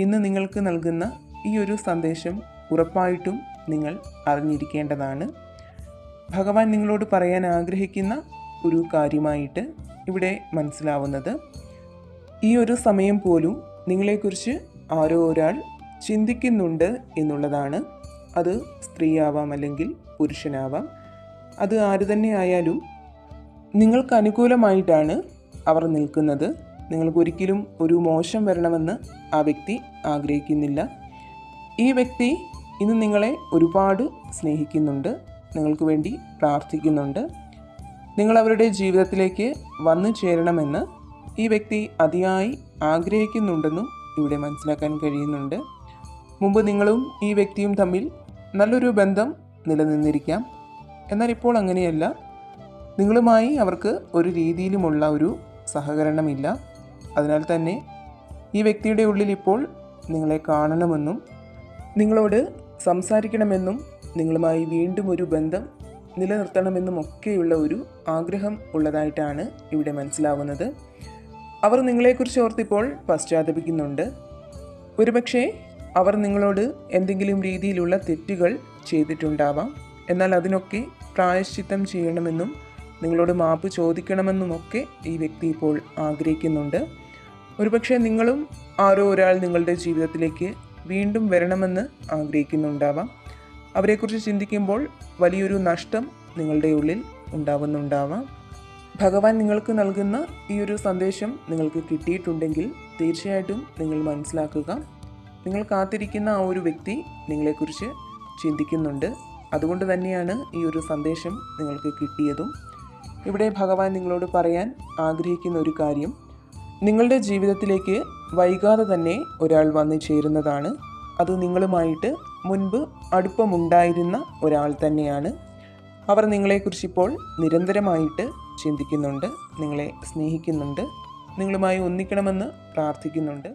ഇന്ന് നിങ്ങൾക്ക് നൽകുന്ന ഈ ഒരു സന്ദേശം ഉറപ്പായിട്ടും നിങ്ങൾ അറിഞ്ഞിരിക്കേണ്ടതാണ്. ഭഗവാൻ നിങ്ങളോട് പറയാൻ ആഗ്രഹിക്കുന്ന ഒരു കാര്യമായിട്ട് ഇവിടെ മനസ്സിലാവുന്നത്, ഈ ഒരു സമയം പോലും നിങ്ങളെക്കുറിച്ച് ആരോ ഒരാൾ ചിന്തിക്കുന്നുണ്ട് എന്നുള്ളതാണ്. അത് സ്ത്രീയാവാം അല്ലെങ്കിൽ പുരുഷനാവാം. അത് ആര് തന്നെ ആയാലും നിങ്ങൾക്ക് അനുകൂലമായിട്ടാണ് അവർ നിൽക്കുന്നത്. നിങ്ങൾക്കൊരിക്കലും ഒരു മോശം വരണമെന്ന് ആ വ്യക്തി ആഗ്രഹിക്കുന്നില്ല. ഈ വ്യക്തി ഇന്ന് നിങ്ങളെ ഒരുപാട് സ്നേഹിക്കുന്നുണ്ട്, നിങ്ങൾക്ക് വേണ്ടി പ്രാർത്ഥിക്കുന്നുണ്ട്. നിങ്ങൾ അവരുടെ ജീവിതത്തിലേക്ക് വന്നു ചേരണമെന്ന് ഈ വ്യക്തി അതിയായി ആഗ്രഹിക്കുന്നുണ്ടെന്നും ഇവിടെ മനസ്സിലാക്കാൻ കഴിയുന്നുണ്ട്. മുമ്പ് നിങ്ങളും ഈ വ്യക്തിയും തമ്മിൽ നല്ലൊരു ബന്ധം നിലനിന്നിരിക്കാം. എന്നാൽ ഇപ്പോൾ അങ്ങനെയല്ല. നിങ്ങളുമായി അവർക്ക് ഒരു രീതിയിലുമുള്ള ഒരു സഹകരണമില്ല. അതിനാൽ തന്നെ ഈ വ്യക്തിയുടെ ഉള്ളിൽ ഇപ്പോൾ നിങ്ങളെ കാണണമെന്നും നിങ്ങളോട് സംസാരിക്കണമെന്നും നിങ്ങളുമായി വീണ്ടും ഒരു ബന്ധം നിലനിർത്തണമെന്നും ഒക്കെയുള്ള ഒരു ആഗ്രഹം ഉള്ളതായിട്ടാണ് ഇവിടെ മനസ്സിലാവുന്നത്. അവർ നിങ്ങളെക്കുറിച്ച് ഓർത്തിപ്പോൾ പശ്ചാത്തപിക്കുന്നുണ്ട്. ഒരുപക്ഷെ അവർ നിങ്ങളോട് എന്തെങ്കിലും രീതിയിലുള്ള തെറ്റുകൾ ചെയ്തിട്ടുണ്ടാവാം. എന്നാൽ അതിനൊക്കെ പ്രായശ്ചിത്തം ചെയ്യണമെന്നും നിങ്ങളോട് മാപ്പ് ചോദിക്കണമെന്നുമൊക്കെ ഈ വ്യക്തി ഇപ്പോൾ ആഗ്രഹിക്കുന്നുണ്ട്. ഒരുപക്ഷെ നിങ്ങളും ആരോ ഒരാൾ നിങ്ങളുടെ ജീവിതത്തിലേക്ക് വീണ്ടും വരണമെന്ന് ആഗ്രഹിക്കുന്നുണ്ടാവാം. അവരെക്കുറിച്ച് ചിന്തിക്കുമ്പോൾ വലിയൊരു നഷ്ടം നിങ്ങളുടെ ഉള്ളിൽ ഉണ്ടാവുന്നുണ്ടാവാം. ഭഗവാൻ നിങ്ങൾക്ക് നൽകുന്ന ഈ ഒരു സന്ദേശം നിങ്ങൾക്ക് കിട്ടിയിട്ടുണ്ടെങ്കിൽ തീർച്ചയായിട്ടും നിങ്ങൾ മനസ്സിലാക്കുക, നിങ്ങൾ കാത്തിരിക്കുന്ന ആ ഒരു വ്യക്തി നിങ്ങളെക്കുറിച്ച് ചിന്തിക്കുന്നുണ്ട്. അതുകൊണ്ട് തന്നെയാണ് ഈ ഒരു സന്ദേശം നിങ്ങൾക്ക് കിട്ടിയതും. ഇവിടെ ഭഗവാൻ നിങ്ങളോട് പറയാൻ ആഗ്രഹിക്കുന്ന ഒരു കാര്യം, നിങ്ങളുടെ ജീവിതത്തിലേക്ക് വൈകാതെ തന്നെ ഒരാൾ വന്നു ചേരുന്നതാണ്. അത് നിങ്ങളുമായിട്ട് മുൻപ് അടുപ്പമുണ്ടായിരുന്ന ഒരാൾ തന്നെയാണ്. അവർ നിങ്ങളെക്കുറിച്ചിപ്പോൾ നിരന്തരമായിട്ട് ചിന്തിക്കുന്നുണ്ട്, നിങ്ങളെ സ്നേഹിക്കുന്നുണ്ട്, നിങ്ങളുമായി ഒന്നിക്കണമെന്ന് പ്രാർത്ഥിക്കുന്നുണ്ട്.